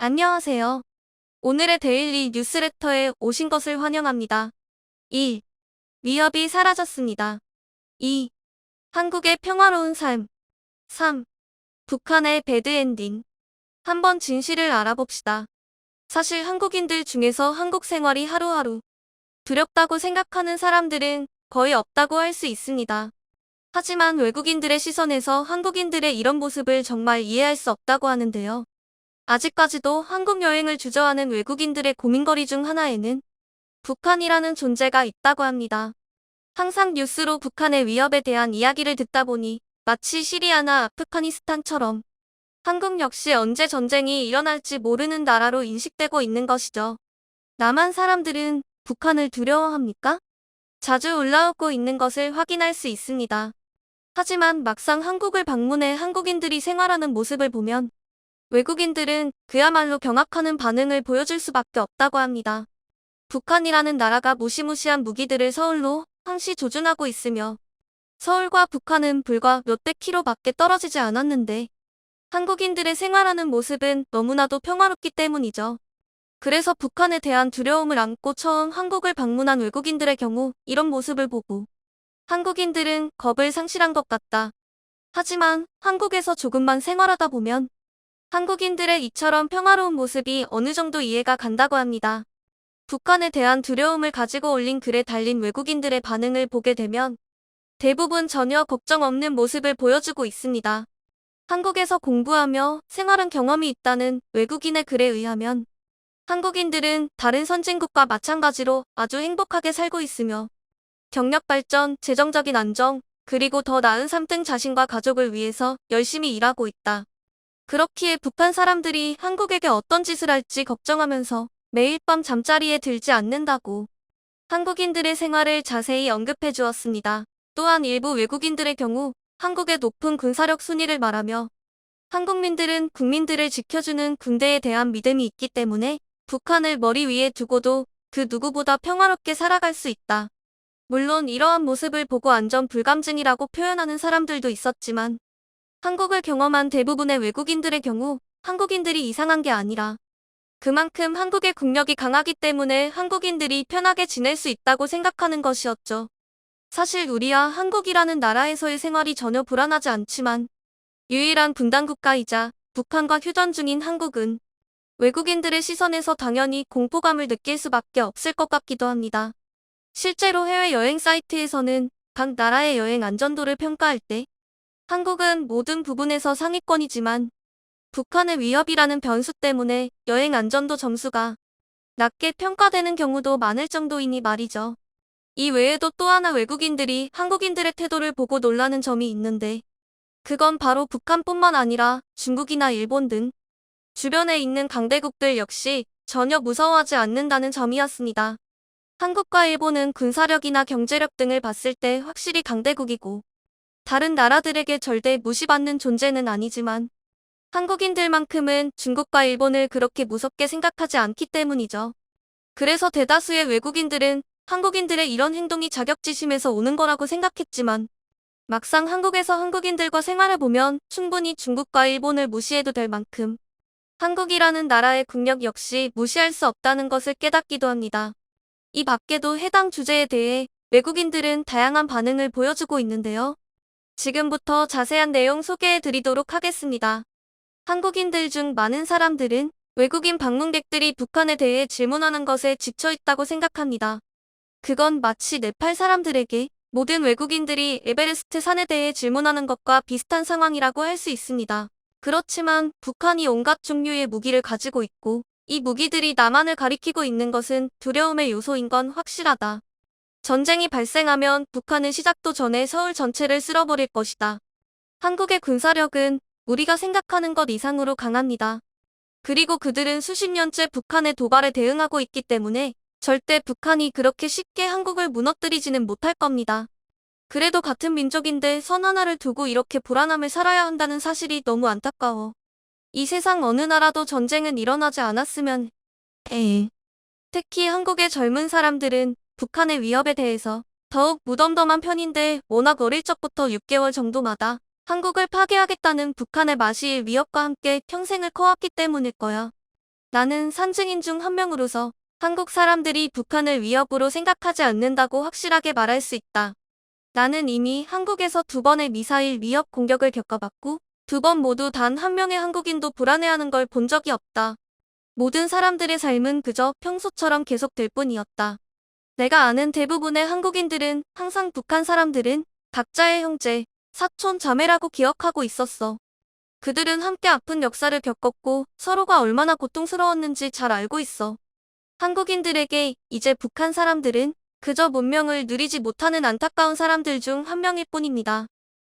안녕하세요. 오늘의 데일리 뉴스레터에 오신 것을 환영합니다. 1. 위협이 사라졌습니다. 2. 한국의 평화로운 삶. 3. 북한의 배드엔딩. 한번 진실을 알아봅시다. 사실 한국인들 중에서 한국 생활이 하루하루 두렵다고 생각하는 사람들은 거의 없다고 할 수 있습니다. 하지만 외국인들의 시선에서 한국인들의 이런 모습을 정말 이해할 수 없다고 하는데요. 아직까지도 한국 여행을 주저하는 외국인들의 고민거리 중 하나에는 북한이라는 존재가 있다고 합니다. 항상 뉴스로 북한의 위협에 대한 이야기를 듣다 보니 마치 시리아나 아프가니스탄처럼 한국 역시 언제 전쟁이 일어날지 모르는 나라로 인식되고 있는 것이죠. 남한 사람들은 북한을 두려워합니까? 자주 올라오고 있는 것을 확인할 수 있습니다. 하지만 막상 한국을 방문해 한국인들이 생활하는 모습을 보면 외국인들은 그야말로 경악하는 반응을 보여줄 수밖에 없다고 합니다. 북한이라는 나라가 무시무시한 무기들을 서울로 항시 조준하고 있으며 서울과 북한은 불과 몇백 킬로밖에 떨어지지 않았는데 한국인들의 생활하는 모습은 너무나도 평화롭기 때문이죠. 그래서 북한에 대한 두려움을 안고 처음 한국을 방문한 외국인들의 경우 이런 모습을 보고 한국인들은 겁을 상실한 것 같다. 하지만 한국에서 조금만 생활하다 보면 한국인들의 이처럼 평화로운 모습이 어느 정도 이해가 간다고 합니다. 북한에 대한 두려움을 가지고 올린 글에 달린 외국인들의 반응을 보게 되면 대부분 전혀 걱정 없는 모습을 보여주고 있습니다. 한국에서 공부하며 생활한 경험이 있다는 외국인의 글에 의하면 한국인들은 다른 선진국과 마찬가지로 아주 행복하게 살고 있으며 경력 발전, 재정적인 안정, 그리고 더 나은 삶 등 자신과 가족을 위해서 열심히 일하고 있다. 그렇기에 북한 사람들이 한국에게 어떤 짓을 할지 걱정하면서 매일 밤 잠자리에 들지 않는다고 한국인들의 생활을 자세히 언급해 주었습니다. 또한 일부 외국인들의 경우 한국의 높은 군사력 순위를 말하며 한국민들은 국민들을 지켜주는 군대에 대한 믿음이 있기 때문에 북한을 머리 위에 두고도 그 누구보다 평화롭게 살아갈 수 있다. 물론 이러한 모습을 보고 안전 불감증이라고 표현하는 사람들도 있었지만 한국을 경험한 대부분의 외국인들의 경우 한국인들이 이상한 게 아니라 그만큼 한국의 국력이 강하기 때문에 한국인들이 편하게 지낼 수 있다고 생각하는 것이었죠. 사실 우리와 한국이라는 나라에서의 생활이 전혀 불안하지 않지만 유일한 분단 국가이자 북한과 휴전 중인 한국은 외국인들의 시선에서 당연히 공포감을 느낄 수밖에 없을 것 같기도 합니다. 실제로 해외여행 사이트에서는 각 나라의 여행 안전도를 평가할 때 한국은 모든 부분에서 상위권이지만 북한의 위협이라는 변수 때문에 여행 안전도 점수가 낮게 평가되는 경우도 많을 정도이니 말이죠. 이 외에도 또 하나 외국인들이 한국인들의 태도를 보고 놀라는 점이 있는데 그건 바로 북한뿐만 아니라 중국이나 일본 등 주변에 있는 강대국들 역시 전혀 무서워하지 않는다는 점이었습니다. 한국과 일본은 군사력이나 경제력 등을 봤을 때 확실히 강대국이고 다른 나라들에게 절대 무시받는 존재는 아니지만 한국인들만큼은 중국과 일본을 그렇게 무섭게 생각하지 않기 때문이죠. 그래서 대다수의 외국인들은 한국인들의 이런 행동이 자격지심에서 오는 거라고 생각했지만 막상 한국에서 한국인들과 생활해보면 충분히 중국과 일본을 무시해도 될 만큼 한국이라는 나라의 국력 역시 무시할 수 없다는 것을 깨닫기도 합니다. 이 밖에도 해당 주제에 대해 외국인들은 다양한 반응을 보여주고 있는데요. 지금부터 자세한 내용 소개해 드리도록 하겠습니다. 한국인들 중 많은 사람들은 외국인 방문객들이 북한에 대해 질문하는 것에 지쳐 있다고 생각합니다. 그건 마치 네팔 사람들에게 모든 외국인들이 에베레스트 산에 대해 질문하는 것과 비슷한 상황이라고 할 수 있습니다. 그렇지만 북한이 온갖 종류의 무기를 가지고 있고 이 무기들이 남한을 가리키고 있는 것은 두려움의 요소인 건 확실하다. 전쟁이 발생하면 북한은 시작도 전에 서울 전체를 쓸어버릴 것이다. 한국의 군사력은 우리가 생각하는 것 이상으로 강합니다. 그리고 그들은 수십 년째 북한의 도발에 대응하고 있기 때문에 절대 북한이 그렇게 쉽게 한국을 무너뜨리지는 못할 겁니다. 그래도 같은 민족인데 선 하나를 두고 이렇게 불안함을 살아야 한다는 사실이 너무 안타까워. 이 세상 어느 나라도 전쟁은 일어나지 않았으면 특히 한국의 젊은 사람들은 북한의 위협에 대해서 더욱 무덤덤한 편인데 워낙 어릴 적부터 6개월 정도마다 한국을 파괴하겠다는 북한의 마시의 위협과 함께 평생을 커왔기 때문일 거야. 나는 산증인 중 한 명으로서 한국 사람들이 북한을 위협으로 생각하지 않는다고 확실하게 말할 수 있다. 나는 이미 한국에서 2번의 미사일 위협 공격을 겪어봤고 2번 모두 단 한 명의 한국인도 불안해하는 걸 본 적이 없다. 모든 사람들의 삶은 그저 평소처럼 계속될 뿐이었다. 내가 아는 대부분의 한국인들은 항상 북한 사람들은 각자의 형제, 사촌, 자매라고 기억하고 있었어. 그들은 함께 아픈 역사를 겪었고 서로가 얼마나 고통스러웠는지 잘 알고 있어. 한국인들에게 이제 북한 사람들은 그저 문명을 누리지 못하는 안타까운 사람들 중 한 명일 뿐입니다.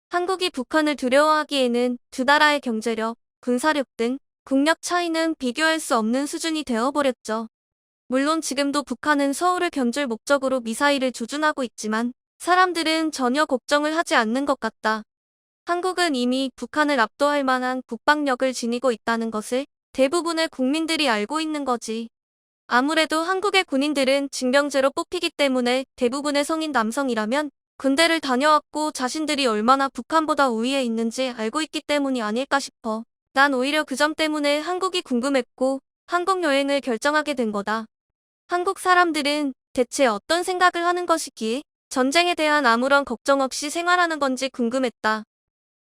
한국이 북한을 두려워하기에는 두 나라의 경제력, 군사력 등 국력 차이는 비교할 수 없는 수준이 되어버렸죠. 물론 지금도 북한은 서울을 견줄 목적으로 미사일을 조준하고 있지만 사람들은 전혀 걱정을 하지 않는 것 같다. 한국은 이미 북한을 압도할 만한 국방력을 지니고 있다는 것을 대부분의 국민들이 알고 있는 거지. 아무래도 한국의 군인들은 징병제로 뽑히기 때문에 대부분의 성인 남성이라면 군대를 다녀왔고 자신들이 얼마나 북한보다 우위에 있는지 알고 있기 때문이 아닐까 싶어. 난 오히려 그 점 때문에 한국이 궁금했고 한국 여행을 결정하게 된 거다. 한국 사람들은 대체 어떤 생각을 하는 것이기에 전쟁에 대한 아무런 걱정 없이 생활하는 건지 궁금했다.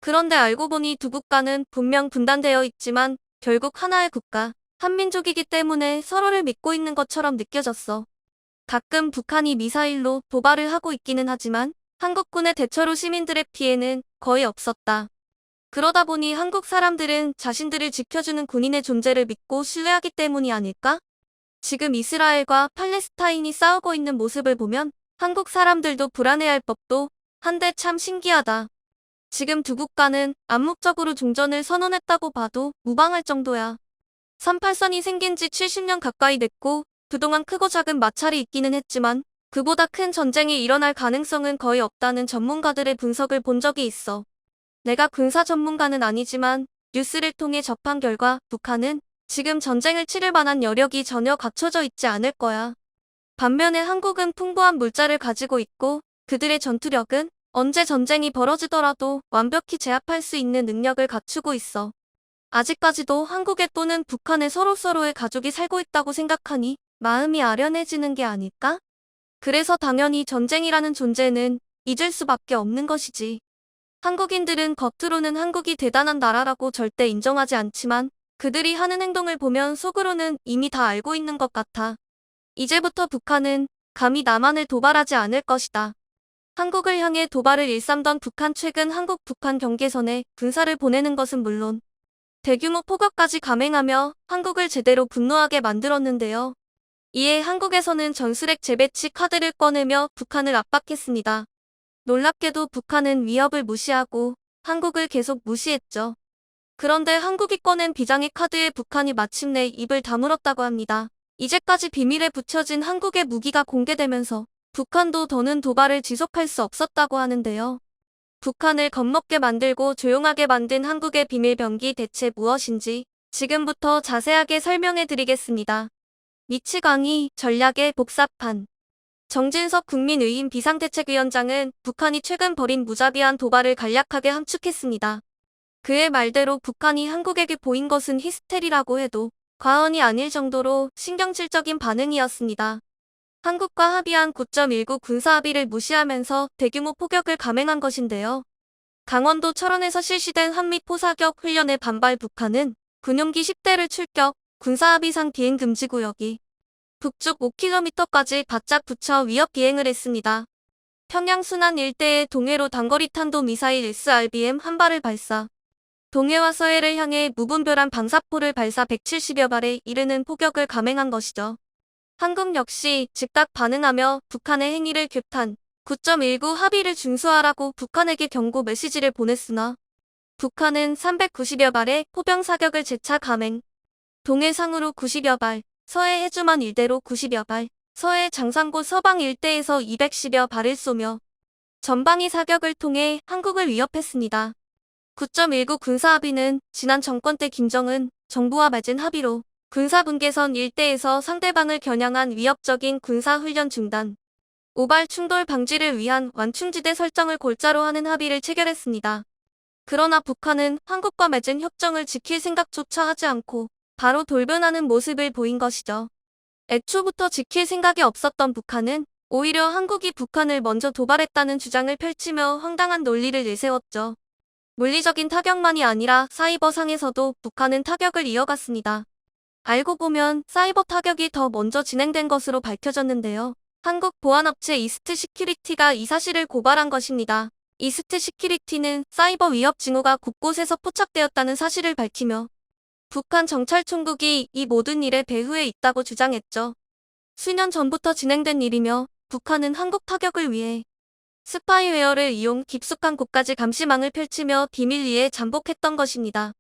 그런데 알고 보니 두 국가는 분명 분단되어 있지만 결국 하나의 국가, 한민족이기 때문에 서로를 믿고 있는 것처럼 느껴졌어. 가끔 북한이 미사일로 도발을 하고 있기는 하지만 한국군의 대처로 시민들의 피해는 거의 없었다. 그러다 보니 한국 사람들은 자신들을 지켜주는 군인의 존재를 믿고 신뢰하기 때문이 아닐까? 지금 이스라엘과 팔레스타인이 싸우고 있는 모습을 보면 한국 사람들도 불안해할 법도 한데 참 신기하다. 지금 두 국가는 암묵적으로 종전을 선언했다고 봐도 무방할 정도야. 38선이 생긴 지 70년 가까이 됐고 그동안 크고 작은 마찰이 있기는 했지만 그보다 큰 전쟁이 일어날 가능성은 거의 없다는 전문가들의 분석을 본 적이 있어. 내가 군사 전문가는 아니지만 뉴스를 통해 접한 결과 북한은 지금 전쟁을 치를 만한 여력이 전혀 갖춰져 있지 않을 거야. 반면에 한국은 풍부한 물자를 가지고 있고 그들의 전투력은 언제 전쟁이 벌어지더라도 완벽히 제압할 수 있는 능력을 갖추고 있어. 아직까지도 한국에 또는 북한에 서로서로의 가족이 살고 있다고 생각하니 마음이 아련해지는 게 아닐까? 그래서 당연히 전쟁이라는 존재는 잊을 수밖에 없는 것이지. 한국인들은 겉으로는 한국이 대단한 나라라고 절대 인정하지 않지만 그들이 하는 행동을 보면 속으로는 이미 다 알고 있는 것 같아. 이제부터 북한은 감히 남한을 도발하지 않을 것이다. 한국을 향해 도발을 일삼던 북한 최근 한국-북한 경계선에 군사를 보내는 것은 물론 대규모 포격까지 감행하며 한국을 제대로 분노하게 만들었는데요. 이에 한국에서는 전술핵 재배치 카드를 꺼내며 북한을 압박했습니다. 놀랍게도 북한은 위협을 무시하고 한국을 계속 무시했죠. 그런데 한국이 꺼낸 비장의 카드에 북한이 마침내 입을 다물었다고 합니다. 이제까지 비밀에 붙여진 한국의 무기가 공개되면서 북한도 더는 도발을 지속할 수 없었다고 하는데요. 북한을 겁먹게 만들고 조용하게 만든 한국의 비밀병기 대체 무엇인지 지금부터 자세하게 설명해 드리겠습니다. 미치 강의 전략의 복사판. 정진석 국민의힘 비상대책위원장은 북한이 최근 벌인 무자비한 도발을 간략하게 함축했습니다. 그의 말대로 북한이 한국에게 보인 것은 히스테리라고 해도 과언이 아닐 정도로 신경질적인 반응이었습니다. 한국과 합의한 9.19 군사합의를 무시하면서 대규모 포격을 감행한 것인데요. 강원도 철원에서 실시된 한미 포사격 훈련에 반발 북한은 군용기 10대를 출격, 군사합의상 비행금지구역이 북쪽 5km까지 바짝 붙여 위협 비행을 했습니다. 평양 순안 일대의 동해로 단거리 탄도미사일 SRBM 한 발을 발사. 동해와 서해를 향해 무분별한 방사포를 발사 170여 발에 이르는 포격을 감행한 것이죠. 한국 역시 즉각 반응하며 북한의 행위를 규탄, 9.19 합의를 준수하라고 북한에게 경고 메시지를 보냈으나 북한은 390여 발의 포병 사격을 재차 감행. 동해 상으로 90여 발, 서해 해주만 일대로 90여 발, 서해 장산고 서방 일대에서 210여 발을 쏘며 전방위 사격을 통해 한국을 위협했습니다. 9.19 군사합의는 지난 정권 때 김정은 정부와 맺은 합의로 군사분계선 일대에서 상대방을 겨냥한 위협적인 군사훈련 중단, 우발 충돌 방지를 위한 완충지대 설정을 골자로 하는 합의를 체결했습니다. 그러나 북한은 한국과 맺은 협정을 지킬 생각조차 하지 않고 바로 돌변하는 모습을 보인 것이죠. 애초부터 지킬 생각이 없었던 북한은 오히려 한국이 북한을 먼저 도발했다는 주장을 펼치며 황당한 논리를 내세웠죠. 물리적인 타격만이 아니라 사이버상에서도 북한은 타격을 이어갔습니다. 알고 보면 사이버 타격이 더 먼저 진행된 것으로 밝혀졌는데요. 한국 보안업체 이스트 시큐리티가 이 사실을 고발한 것입니다. 이스트 시큐리티는 사이버 위협 징후가 곳곳에서 포착되었다는 사실을 밝히며 북한 정찰총국이 이 모든 일의 배후에 있다고 주장했죠. 수년 전부터 진행된 일이며 북한은 한국 타격을 위해 스파이웨어를 이용 깊숙한 곳까지 감시망을 펼치며 비밀리에 잠복했던 것입니다.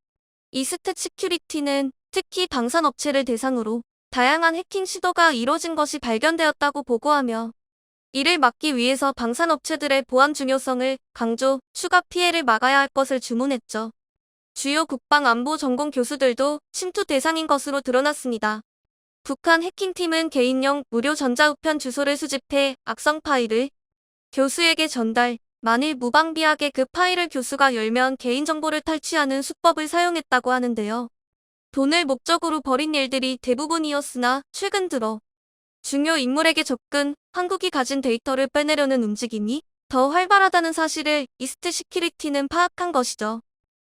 이스트 시큐리티는 특히 방산업체를 대상으로 다양한 해킹 시도가 이뤄진 것이 발견되었다고 보고하며 이를 막기 위해서 방산업체들의 보안 중요성을 강조, 추가 피해를 막아야 할 것을 주문했죠. 주요 국방안보 전공 교수들도 침투 대상인 것으로 드러났습니다. 북한 해킹팀은 개인용 무료 전자우편 주소를 수집해 악성 파일을 교수에게 전달, 만일 무방비하게 그 파일을 교수가 열면 개인정보를 탈취하는 수법을 사용했다고 하는데요. 돈을 목적으로 벌인 일들이 대부분이었으나 최근 들어 중요 인물에게 접근, 한국이 가진 데이터를 빼내려는 움직임이 더 활발하다는 사실을 이스트 시큐리티는 파악한 것이죠.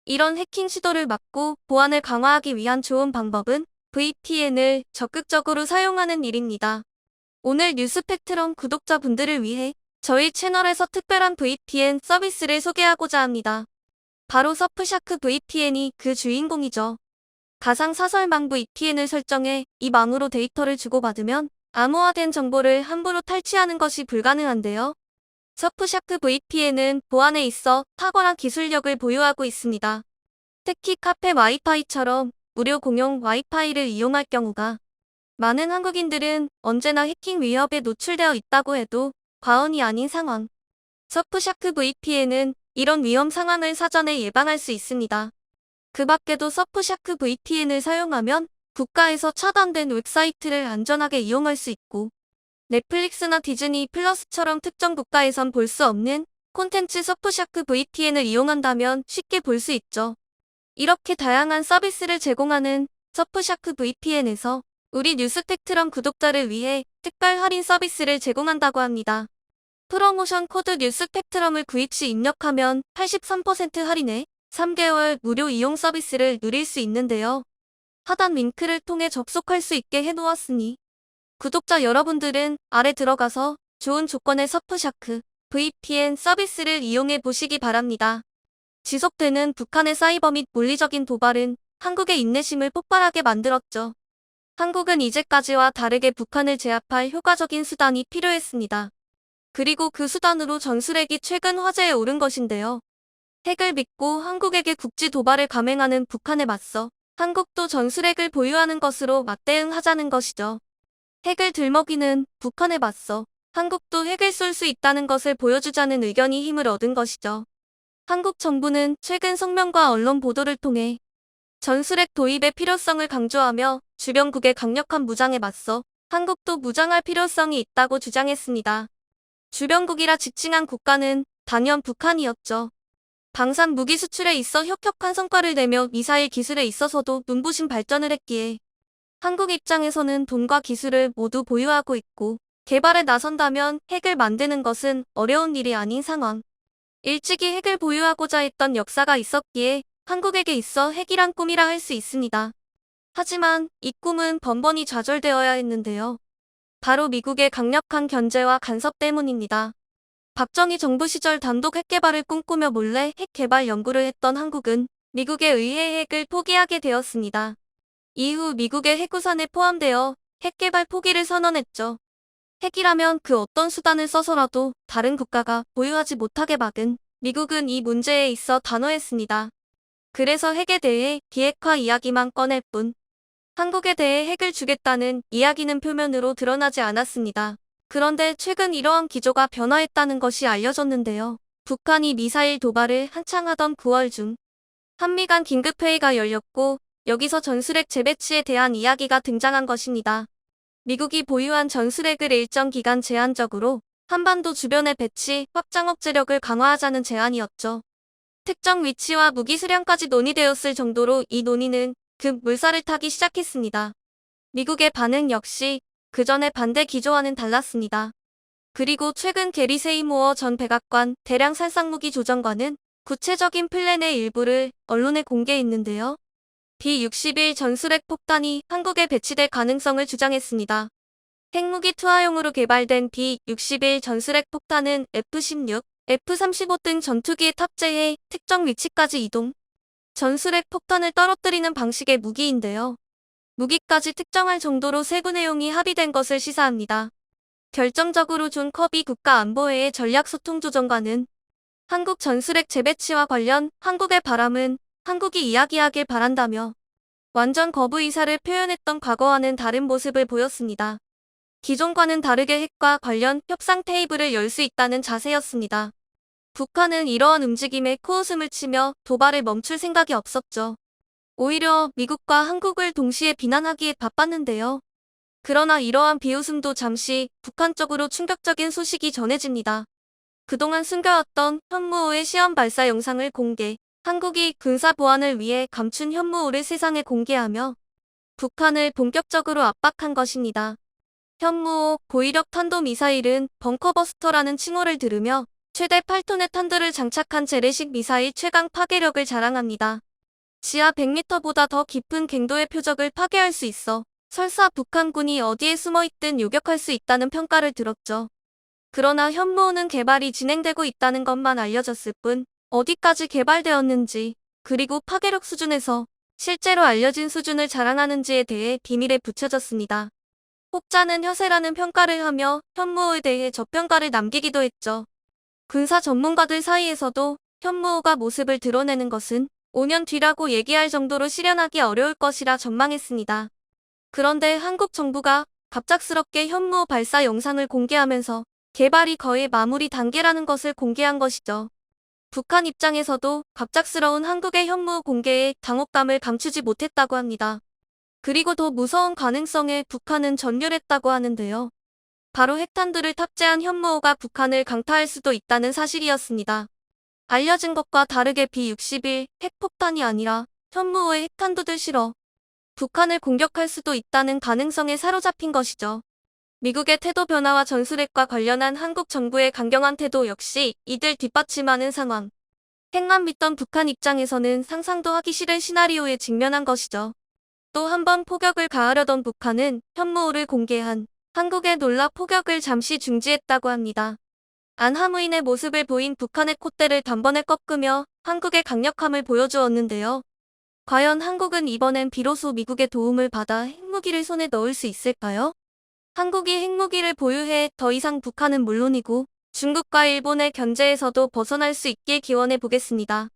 이런 해킹 시도를 막고 보안을 강화하기 위한 좋은 방법은 VPN을 적극적으로 사용하는 일입니다. 오늘 뉴스펙트럼 구독자분들을 위해 저희 채널에서 특별한 VPN 서비스를 소개하고자 합니다. 바로 서프샤크 VPN이 그 주인공이죠. 가상사설망 VPN을 설정해 이 망으로 데이터를 주고받으면 암호화된 정보를 함부로 탈취하는 것이 불가능한데요. 서프샤크 VPN은 보안에 있어 탁월한 기술력을 보유하고 있습니다. 특히 카페 와이파이처럼 무료 공용 와이파이를 이용할 경우가 많은 한국인들은 언제나 해킹 위협에 노출되어 있다고 해도 과언이 아닌 상황. 서프샤크 VPN은 이런 위험 상황을 사전에 예방할 수 있습니다. 그 밖에도 서프샤크 VPN을 사용하면 국가에서 차단된 웹사이트를 안전하게 이용할 수 있고 넷플릭스나 디즈니 플러스처럼 특정 국가에선 볼 수 없는 콘텐츠 서프샤크 VPN을 이용한다면 쉽게 볼 수 있죠. 이렇게 다양한 서비스를 제공하는 서프샤크 VPN에서 우리 뉴스펙트럼 구독자를 위해 특별 할인 서비스를 제공한다고 합니다. 프로모션 코드 뉴스펙트럼을 구입 시 입력하면 83% 할인해 3개월 무료 이용 서비스를 누릴 수 있는데요. 하단 링크를 통해 접속할 수 있게 해놓았으니 구독자 여러분들은 아래 들어가서 좋은 조건의 서프샤크 VPN 서비스를 이용해 보시기 바랍니다. 지속되는 북한의 사이버 및 물리적인 도발은 한국의 인내심을 폭발하게 만들었죠. 한국은 이제까지와 다르게 북한을 제압할 효과적인 수단이 필요했습니다. 그리고 그 수단으로 전술핵이 최근 화제에 오른 것인데요. 핵을 믿고 한국에게 국지 도발을 감행하는 북한에 맞서 한국도 전술핵을 보유하는 것으로 맞대응하자는 것이죠. 핵을 들먹이는 북한에 맞서 한국도 핵을 쏠 수 있다는 것을 보여주자는 의견이 힘을 얻은 것이죠. 한국 정부는 최근 성명과 언론 보도를 통해 전술핵 도입의 필요성을 강조하며 주변국의 강력한 무장에 맞서 한국도 무장할 필요성이 있다고 주장했습니다. 주변국이라 지칭한 국가는 단연 북한이었죠. 방산 무기 수출에 있어 혁혁한 성과를 내며 미사일 기술에 있어서도 눈부신 발전을 했기에 한국 입장에서는 돈과 기술을 모두 보유하고 있고 개발에 나선다면 핵을 만드는 것은 어려운 일이 아닌 상황. 일찍이 핵을 보유하고자 했던 역사가 있었기에 한국에게 있어 핵이란 꿈이라 할 수 있습니다. 하지만 이 꿈은 번번이 좌절되어야 했는데요. 바로 미국의 강력한 견제와 간섭 때문입니다. 박정희 정부 시절 단독 핵 개발을 꿈꾸며 몰래 핵 개발 연구를 했던 한국은 미국에 의해 핵을 포기하게 되었습니다. 이후 미국의 핵우산에 포함되어 핵 개발 포기를 선언했죠. 핵이라면 그 어떤 수단을 써서라도 다른 국가가 보유하지 못하게 막은 미국은 이 문제에 있어 단호했습니다. 그래서 핵에 대해 비핵화 이야기만 꺼낼 뿐 한국에 대해 핵을 주겠다는 이야기는 표면으로 드러나지 않았습니다. 그런데 최근 이러한 기조가 변화했다는 것이 알려졌는데요. 북한이 미사일 도발을 한창 하던 9월 중 한미 간 긴급회의가 열렸고 여기서 전술핵 재배치에 대한 이야기가 등장한 것입니다. 미국이 보유한 전술핵을 일정 기간 제한적으로 한반도 주변에 배치, 확장 억제력을 강화하자는 제안이었죠. 특정 위치와 무기 수량까지 논의되었을 정도로 이 논의는 급 물살을 타기 시작했습니다. 미국의 반응 역시 그 전의 반대 기조와는 달랐습니다. 그리고 최근 게리 세이모어 전 백악관 대량 살상무기 조정관은 구체적인 플랜의 일부를 언론에 공개했는데요. B-61 전술핵 폭탄이 한국에 배치될 가능성을 주장했습니다. 핵무기 투하용으로 개발된 B-61 전술핵 폭탄은 F-16, F-35 등 전투기에 탑재해 특정 위치까지 이동. 전술핵 폭탄을 떨어뜨리는 방식의 무기인데요. 무기까지 특정할 정도로 세부 내용이 합의된 것을 시사합니다. 결정적으로 존 커비 국가안보회의 전략소통조정관은 한국 전술핵 재배치와 관련 한국의 바람은 한국이 이야기하길 바란다며 완전 거부 의사를 표현했던 과거와는 다른 모습을 보였습니다. 기존과는 다르게 핵과 관련 협상 테이블을 열 수 있다는 자세였습니다. 북한은 이러한 움직임에 코웃음을 치며 도발을 멈출 생각이 없었죠. 오히려 미국과 한국을 동시에 비난하기에 바빴는데요. 그러나 이러한 비웃음도 잠시 북한 쪽으로 충격적인 소식이 전해집니다. 그동안 숨겨왔던 현무호의 시험 발사 영상을 공개, 한국이 군사 보안을 위해 감춘 현무호를 세상에 공개하며 북한을 본격적으로 압박한 것입니다. 현무호 고위력 탄도미사일은 벙커버스터라는 칭호를 들으며 최대 8톤의 탄두를 장착한 재래식 미사일 최강 파괴력을 자랑합니다. 지하 100m보다 더 깊은 갱도의 표적을 파괴할 수 있어 설사 북한군이 어디에 숨어있든 요격할 수 있다는 평가를 들었죠. 그러나 현무호는 개발이 진행되고 있다는 것만 알려졌을 뿐 어디까지 개발되었는지 그리고 파괴력 수준에서 실제로 알려진 수준을 자랑하는지에 대해 비밀에 붙여졌습니다. 혹자는 허세라는 평가를 하며 현무호에 대해 저평가를 남기기도 했죠. 군사 전문가들 사이에서도 현무호가 모습을 드러내는 것은 5년 뒤라고 얘기할 정도로 실현하기 어려울 것이라 전망했습니다. 그런데 한국 정부가 갑작스럽게 현무호 발사 영상을 공개하면서 개발이 거의 마무리 단계라는 것을 공개한 것이죠. 북한 입장에서도 갑작스러운 한국의 현무호 공개에 당혹감을 감추지 못했다고 합니다. 그리고 더 무서운 가능성에 북한은 전율했다고 하는데요. 바로 핵탄두를 탑재한 현무호가 북한을 강타할 수도 있다는 사실이었습니다. 알려진 것과 다르게 B-61 핵폭탄이 아니라 현무호의 핵탄두들 실어 북한을 공격할 수도 있다는 가능성에 사로잡힌 것이죠. 미국의 태도 변화와 전술핵과 관련한 한국 정부의 강경한 태도 역시 이들 뒷받침하는 상황. 핵만 믿던 북한 입장에서는 상상도 하기 싫은 시나리오에 직면한 것이죠. 또 한 번 포격을 가하려던 북한은 현무호를 공개한 한국에 놀라 포격을 잠시 중지했다고 합니다. 안하무인의 모습을 보인 북한의 콧대를 단번에 꺾으며 한국의 강력함을 보여주었는데요. 과연 한국은 이번엔 비로소 미국의 도움을 받아 핵무기를 손에 넣을 수 있을까요? 한국이 핵무기를 보유해 더 이상 북한은 물론이고 중국과 일본의 견제에서도 벗어날 수 있길 기원해 보겠습니다.